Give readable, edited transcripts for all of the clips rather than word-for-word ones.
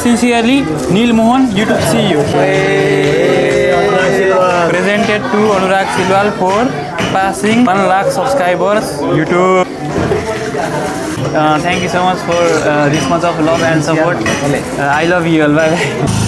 sincerely, Neil Mohan, YouTube CEO. Presented to Anurag Silwal for passing 1 lakh subscribers. YouTube. Thank you so much for this much of love and support. I love you all. Bye bye.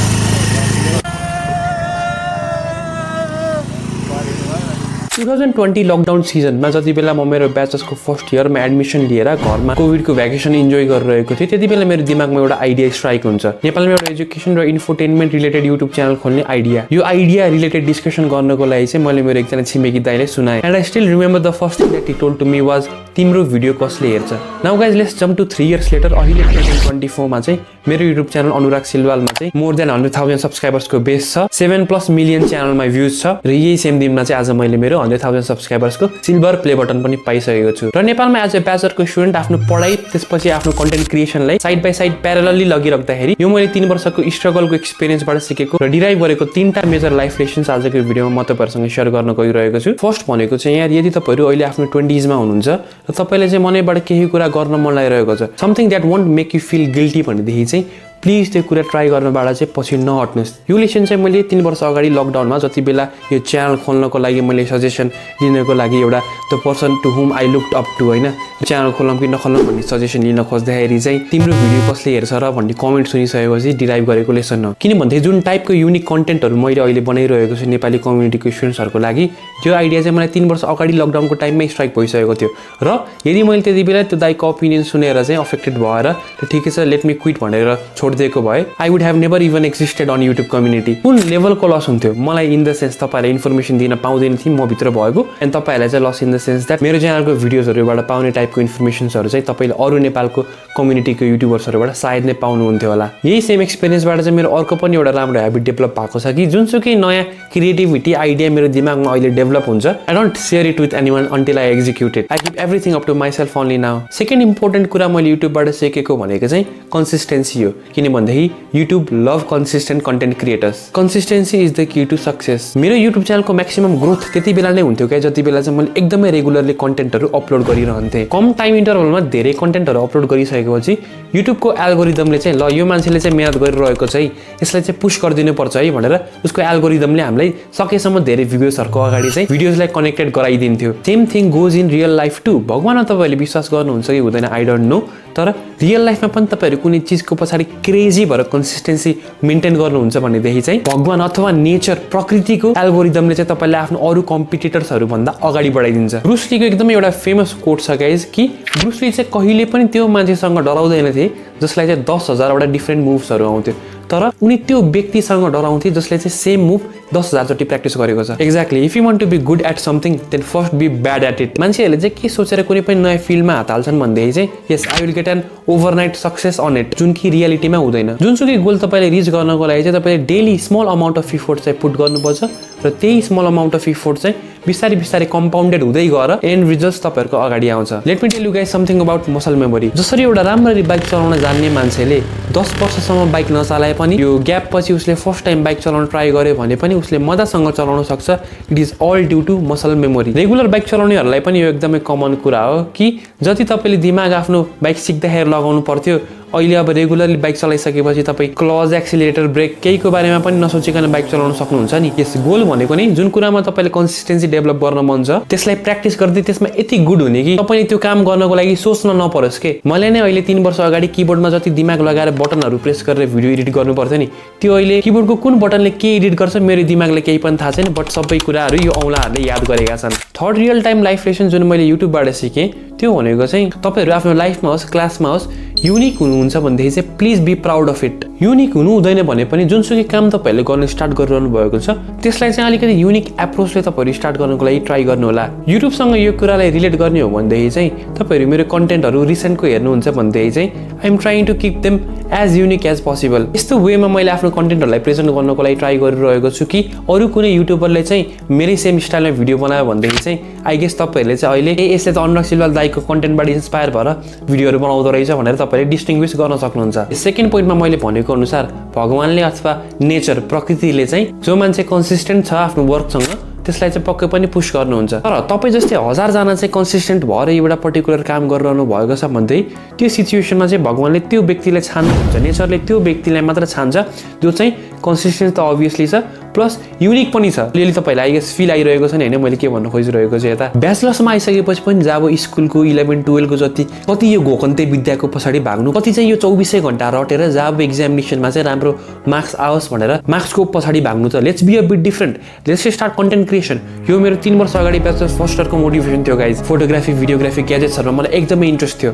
2020 lockdown सिजनमा जति बेला म मेरो ब्याचेसको first इयरमा admission लिएर घरमा कोभिडको vacation enjoy गरिरहेको थिएँ त्यति बेला मेरो दिमागमा एउटा आइडिया स्ट्राइक हुन्छ नेपालमा एउटा एजुकेसन र इन्फोटेनमेन्ट रिलेटेड युट्युब च्यानल खोल्ने आइडिया यो आइडिया रिलेटेड डिस्कसन गर्नको लागि चाहिँ मैले मेरो एकजना छिमेकी दाइले सुनाएँ and I still remember the first thing that he told to me was तिम्रो भिडियो कसले हेर्छ now guys let's jump to 3 years later अहिले 2024 मा चाहिँ मेरो युट्युब च्यानल अनुराग सिलवालमा चाहिँ मोर देन 100,000 सब्सक्राइबर्सको बेस छ 7+ मिलियन च्यानलमा भ्युज छ र यही सेम दिनमा चाहिँ आज मैले मेरो 100,000 सब्सक्राइबर्सको सिल्भर प्ले बटन पनि पाइसकेको छु र नेपालमा एज अ ब्याचलरको स्टुडेन्ट आफ्नो पढाइ त्यसपछि आफ्नो कन्टेन्ट क्रिएसनलाई साइड बाइ साइड प्यारलली लगिराख्दाखेरि यो मैले 3 वर्षको स्ट्रगलको एक्सपिरियन्सबाट सिकेको र डिराइभ गरेको 3टा मेजर लाइफ लेसन्स आजको भिडियोमा म तपाईहरुसँग शेयर गर्न गइरहेको छु फर्स्ट भनेको चाहिँ यार यदि तपाईहरु अहिले आफ्नो 20s मा हुनुहुन्छ र तपाईले चाहिँ मनैबाट केही कुरा गर्न मन लागिरहेको छ something that won't make you feel guilty भनेदेखि चाहिँ प्लिज त्यो कुरा ट्राई गर्नबाट चाहिँ पछि नहट्नुस् यो लेसन चाहिँ मैले 3 वर्ष अगाडि लकडाउनमा जति बेला यो च्यानल खोल्नको लागि मैले सजेसन लिनको लागि एउटा the person to whom I looked up to हैन च्यानल खोलौँ कि नखोलौँ भन्ने सजेसन लिन खोज्दाखेरि चाहिँ तिम्रो भिडियो कसले हेर्छ र भन्ने कमेन्ट सुनिसकेपछि डिराइभ गरेको लेसन हो किनभने जुन टाइपको युनिक कन्टेन्टहरु मैले अहिले बनाइरहेको छु नेपाली कम्युनिटीको स्टुडेन्ट्सहरुको लागि त्यो आइडिया चाहिँ मलाई 3 वर्ष अगाडि लकडाउनको टाइममै स्ट्राइक भइसकेको थियो र यदि मैले त्यति बेला त्यो दाइको ओपिनियन सुनेर चाहिँ अफेक्टेड भएर ठिकै छ लेट मी क्विट भनेर छोड्दिएको भए I would have never even existed on YouTube community कुन लेभलको लस हुन्थ्यो मलाई इन द सेन्स तपाईहरुलाई इन्फर्मेसन दिन पाउँदैन थिए म भित्र भएको एन्ड तपाईहरुलाई चाहिँ loss in the sense that मेरो च्यानलको भिडियोजहरुबाट पाउने टाइपको इन्फर्मेसन्सहरु चाहिँ तपाईले अरु नेपालको कम्युनिटीको युट्युबर्सहरुबाट सायद नै पाउनुहुन्थ्यो होला यही सेम एक्सपिरियन्सबाट चाहिँ मेरो अर्को पनि एउटा राम्रो ह्याबिट डेभलप भएको छ कि जुनसुकै नयाँ क्रिएटिभिटी आइडिया मेरो दिमागमा अहिले डेभलप हुन्छ I don't share it with anyone until I execute it I keep everything up to myself only now second important कुरा मैले युट्युबबाट सिकेको भनेको चाहिँ कन्सिस्टेन्सी हो किनभने YouTube love consistent content creators. Consistency is the key to success. मेरो YouTube च्यानलको maximum growth त्यति बेला नै हुन्थ्यो के जति बेला चाहिँ मैले एकदमै रेगुलरली कन्टेन्टहरु अपलोड गरिरहन्थे कम टाइम इन्टरभलमा धेरै कन्टेन्टहरु अपलोड गरिसकेपछि युट्युबको एल्गोरिदमले चाहिँ ल यो मान्छेले चाहिँ मेहनत गरिरहेको छ है यसलाई चाहिँ पुश गरिदिनु पर्छ है भनेर उसको एल्गोरिदमले हामीलाई सकेसम्म धेरै भ्युजहरुको अगाडि चाहिँ भिडियोजलाई कनेक्टेड गराइदिन्थ्यो same thing goes in real life to भगवानमा तपाईले विश्वास गर्नुहुन्छ कि हुँदैन आई डोन्ट नो तर रियल लाइफमा पनि तपाईहरु कुनै चीजको पछाडी क्रेजी भएर कन्सिस्टेन्सी मेन्टेन गर्नुहुन्छ भनेदेखि चाहिँ भगवान अथवा नेचर प्रकृतिको एल्गोरिदमले चाहिँ तपाईलाई आफ्नो अरु कम्पिटिटर्सहरु भन्दा अगाडि बढाइदिन्छ ब्रुस लीको एकदमै एउटा फेमस कोट छ गाइज कि ब्रुस ली चाहिँ कहिले पनि त्यो मान्छेसँग डराउँदैन थिए जसलाई चाहिँ 10,000 वटा डिफरेन्ट मुभ्सहरु आउँथ्यो तर उनी त्यो व्यक्तिसँग डराउँथे जसले चाहिँ सेम मुभ 10,000 चोटी प्र्याक्टिस गरेको छ exactly if you want to be good at something then first be bad at it मान्छेहरुले चाहिँ के सोचेर कुनै पनि नयाँ फिल्डमा हात हाल्छन् भन्दै चाहिँ yes I will get an overnight success on it जुन कि रियालिटीमा हुँदैन जुनसुकै गोल तपाईले रिच गर्नको लागि चाहिँ तपाईले daily small amount of effort चाहिँ पुट गर्नुपर्छ र त्यही स्मल अमाउन्ट अफ इफोर्ट चाहिँ बिस्तारै बिस्तारै कम्पाउन्डेड हुँदै गएर एन्ड रिजल्ट्स तपाईहरुको अगाडि आउँछ let me tell you guys something about muscle memory जसरी एउटा राम्ररी बाइक चलाउन जान्ने मान्छेले 10 वर्षसम्म बाइक नचलाए पनि यो ग्याप पछि उसले फर्स्ट टाइम बाइक चलाउन ट्राई गर्यो भने पनि उसले मजासँग चलाउन सक्छ it is all due to muscle memory regular bike चलाउनेहरुलाई पनि यो एकदमै कमन कुरा हो कि जति तपाईले दिमाग आफ्नो बाइक सिक्दाखेरि लगाउनु पर्थ्यो अहिले अब रेगुलरली बाइक चलाइसकेपछि तपाई क्लच एक्सिलरेटर ब्रेक केहीको बारेमा पनि नसोचिकन बाइक चलाउन सक्नुहुन्छ नि यस गोल भनेको नि जुन कुरामा तपाईले कन्सिस्टेन्सी डेभलप गर्न मन छ त्यसलाई प्र्याक्टिस गर्दै त्यसमा यति गुड हुने कि तपाईले त्यो काम गर्नको लागि सोच्न नपरोस् के मैले नै अहिले 3 वर्ष अगाडि किबोर्डमा जति दिमाग लगाएर बटनहरु प्रेस गरेर भिडियो एडिट गर्नु पर्थ्यो नि त्यो अहिले किबोर्डको कुन बटनले के एडिट गर्छ मेरो दिमागले केही पनि थाहा छैन बट सबै कुराहरु यो औंलाहरुले याद गरेका छन् third real time life lesson जुन मैले युट्युबबाट सिके त्यो भनेको चाहिँ तपाईहरु आफ्नो लाइफमा होस् क्लासमा होस् युनिक हुनुहुन्छ भन्दै चाहिँ please be proud of it unique हुनु हुँदैन भने पनि जुनसुकै काम तपाईहरुले गर्न स्टार्ट गरिरहनु भएको छ त्यसलाई चाहिँ अलिकति युनिक एप्रोचले तपाईहरु स्टार्ट गर्नको लागि ट्राई गर्नु होला युट्युबसँग यो कुरालाई रिलेट गर्ने हो भन्दै चाहिँ तपाईहरु मेरो कन्टेन्टहरु रिसेन्टको हेर्नुहुन्छ भन्दै चाहिँ I am trying to keep them as unique as possible यस्तो वेमा मैले आफ्नो कन्टेन्टहरुलाई प्रेजेन्ट गर्नको लागि ट्राई गरिरहेको छु कि अरु कुनै युट्युबरले चाहिँ मेरै सेम स्टाइलमा भिडियो बनायो भन्दै चाहिँ आई गेस तपाईहरुले चाहिँ अहिले यसले त अनुराग सिलवाल दाइको कन्टेन्टबाट इन्स्पायर भएर भिडियोहरु बनाउँदो रहेछ भनेर तपाईहरुले डिस्टिंग्विश गर्न सक्नुहुन्छ सेकेन्ड पोइन्टमा मैले भनेको अनुसार भगवानले अथवा नेचर प्रकृतिले चाहिँ जो मान्छे कन्सिस्टेन्ट छ आफ्नो वर्कसँग त्यसलाई चाहिँ पक्कै पनि पुश गर्नुहुन्छ। तर तपाईँ जस्तै 1000 जना चाहिँ कन्सिस्टेन्ट भएर एउटा पर्टिकुलर काम गरिरहनु भएको छ भन्दै त्यो सिचुएसनमा चाहिँ भगवानले त्यो व्यक्तिलाई छान्नुहुन्छ, नेचरले त्यो व्यक्तिलाई मात्र छान्छ जो चाहिँ कन्सिस्टेन्ट त अभियसली छ प्लस युनिक पनि छ। अलिअलि तपाईँलाई आई गेस फिल आइरहेको छ नि होइन मैले के भन्न खोजिरहेको छु यता। ब्याचलर्समा आइसकेपछि पनि जब स्कुलको 11-12 को कति यो घोकन्ते विद्याको पछाडि भाग्नु, कति चाहिँ यो 24 घण्टा रटेर जब एक्जामिनेसनमा चाहिँ राम्रो मार्क्स आओस् भनेर मार्क्सको पछाडि भाग्नु त let's be a bit different, let's start content creation. यो मेरो 3 वर्ष अगाडि ब्याचलर्स फर्स्ट इयरको मोटिभेसन थियो गाइज। फोटोग्राफी भिडियोग्राफी ग्याजेट्सहरूमा मलाई एकदमै इन्ट्रेस्ट थियो।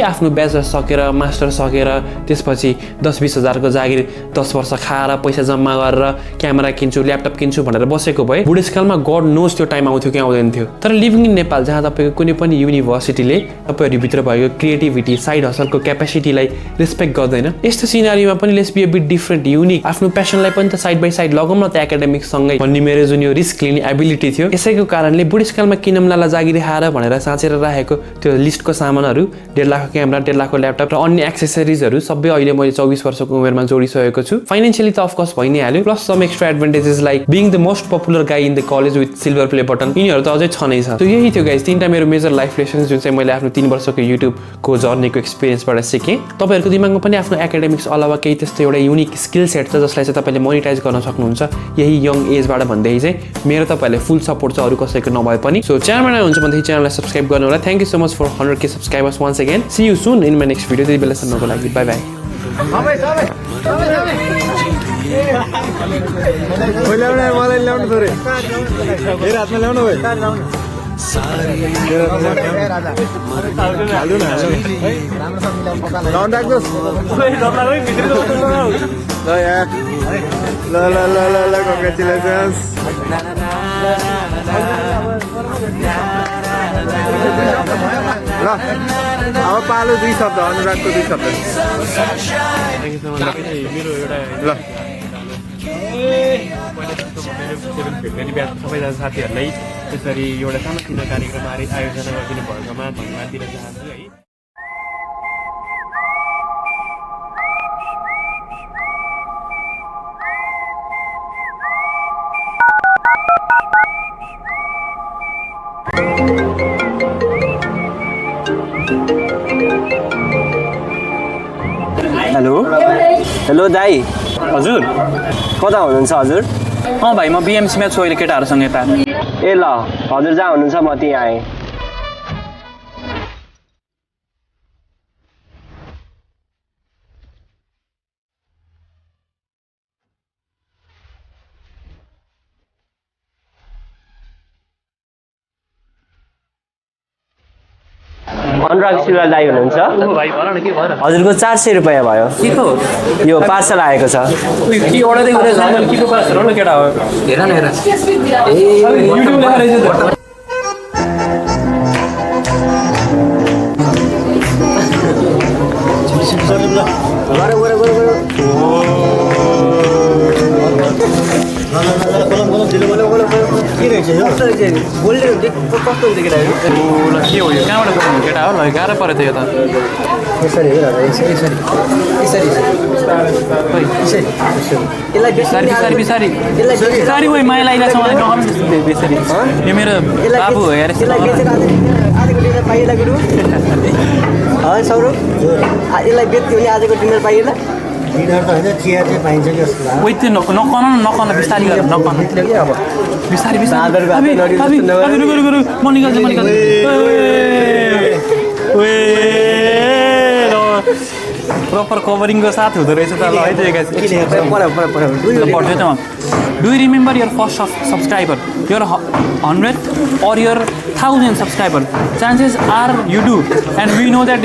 आफ्नो ब्याचलर्स सकेर मास्टर सकेर त्यसपछि 10-20 हजारको जागिर 10 वर्ष खाएर पैसा जम्मा गरेर क्यामेरा किन्छु ल्यापटप किन्छु भनेर बसेको भए बुढेसकालमा गड नोज त्यो टाइम आउँथ्यो कि आउँदैन थियो। तर लिभिङ इन नेपाल जहाँ तपाईँको कुनै पनि युनिभर्सिटीले तपाईँहरूभित्र भएको क्रिएटिभिटी साइड हसलको क्यापेसिटीलाई रेस्पेक्ट गर्दैन, यस्तो सिनारीमा पनि let's be a bit different unique. आफ्नो प्यासनलाई पनि त साइड बाई साइड लगाउँ न त एकाडेमिक्ससँगै भन्ने मेरो जुन यो रिस्क लिने एबिलिटी थियो। यसैको कारणले बुढेसकालमा किनमलालाई जागिर खाएर भनेर साँचेर राखेको त्यो लिस्टको सामानहरू 1.5 लाखको क्यामेरा 1.5 लाखको ल्यापटप र अन्य एक्सेसरिजहरू सबै अहिले मैले 24 वर्षको उमेरमा जोडिसकेको छु। फाइनेन्सियली त अफकोर्स भइ नै हाल्यो, plus some extra advantages like being the most popular guy in the college with silver play button, यिनीहरू त अझै छ नै छ। त्यो यही थियो गाइज 3टा मेरो मेजर लाइफ लेसन्स जुन चाहिँ मैले आफ्नो 3 वर्षको युट्युबको जर्नीको एक्सपिरियन्सबाट सिकेँ। तपाईँहरूको दिमागमा पनि आफ्नो एकाडेमिक्स अलावा केही त्यस्तो एउटा युनिक स्किल सेट छ जसलाई चाहिँ तपाईँले मोनिटाइज गर्न सक्नुहुन्छ यही यङ एजबाट भन्दै चाहिँ मेरो तपाईँहरूले फुल सपोर्ट छ अरू कसैको नभए पनि। सो च्यानलमा नयाँ हुन्छ भन्दाखेरि च्यानललाई सब्सक्राइब गर्नु होला। Thank you so much for 100K subscribers once again. See you soon in my next video. त्यति बेलासम्मको लागि बाई बाई। मलाई ल्याउनु थोरै हातमा ल्याउनु ल कङ्ग्रेचुलेसन्स। ल अब पालो 2 शब्द अनुरागको 2 शब्द। ल सबैजना साथीहरूलाई त्यसरी एउटा सानोतिनो कार्यक्रम आयोजना गरिदिनु भएकोमा धन्यवाद दिन चाहन्छु है। हेलो दाई। हजुर कता हुनुहुन्छ हजुर? भाइ म बिएमसीमा छु अहिले केटाहरूसँग यता। ए ल हजुर जहाँ हुनुहुन्छ म त्यहीँ आएँ। अनुराग सिलवाल दाई हुनुहुन्छ? हजुरको 400 रुपियाँ भयो। यो पार्सल आएको छ। के हो यो कहाँबाट बोल्नु केटा हो? ल गाह्रो परेको थियो बिस्तारी उयो माया लागिरहेको छ मलाई नगर्नु त्यस्तो बेसरी। यो मेरो बाबु हो यार। यसलाई बेच्यो भने आजको डिनर पाइएला? डिनर त होइन चिया चाहिँ पाइन्छ कि जस्तो लाग्छ। उयो त्यो नकन बिस्तारी गरेर नकन बिस्तारी म निकाल्छु प्रपर कभरिङको साथ हुँदो रहेछ त। ल है त्यो do you remember your first subscriber, your 100th or your 1000 subscriber? Chances are you do, and we know that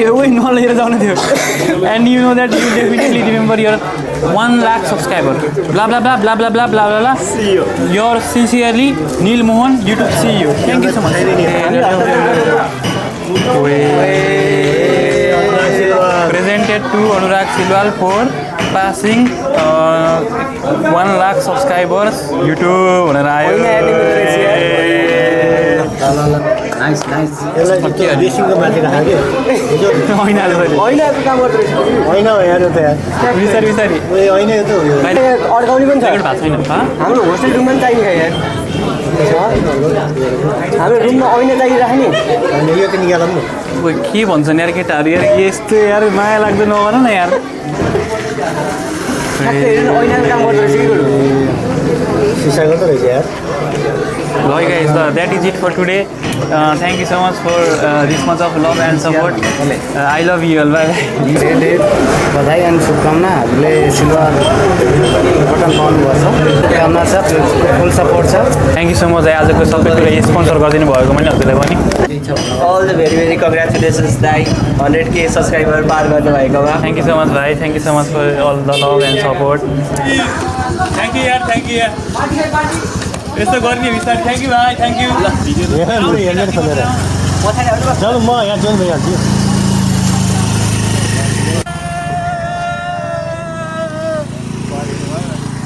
and you know that you definitely remember your 1 lakh subscriber. Blah blah blah blah blah blah blah blah. See you. Yours sincerely, Neil Mohan, YouTube. See you. Thank you so much. Presented to Anurag Silwal for passing 1 lakh subscribers YouTube भनेर आयो। Nice nice. बेसिङको माथि राख्यो होइन काम गर्दो रहेछ। होइन यार त यार बिस्तारी होइन यो त अड्काउने पनि छ। भएको छैन हाम्रो होस्टेल रुममा पनि चाहिन्छ यार। हाम्रो रुममा ऐना लागिराख्ने अनि यो चाहिँ निकालौँ न ओइ के भन्छन् यार केटाहरू यार यस्तो यार माया लाग्दैन नभन न यार ऐनाको काम गर्दो रहेछ कि बरु सिसा गर्दो रहेछ यार ल guys, that is it for today. Thank you so much for this much of love and support. I love you all. Bye bye. धेरै बधाई अनि शुभकामना हामीले सिल्वर बटन पाउनुभएको छ शुभकामना छ फुल सपोर्ट छ Thank you so much. आजको सबै कुरा स्पोन्सर गरिदिनु भएको मैले हजुरलाई पनि All the very congratulations दाइ 100K सब्सक्राइबर पार गर्नुभएकोमा Thank you so much भाइ Thank you so much for all the love and support. Thank you यार यस्तो गर्ने विस्तार थ्याङ्क यू भाइ थ्याङ्क यू हेर्ने खोलेर चल म यहाँ जोइन भइहाल्छु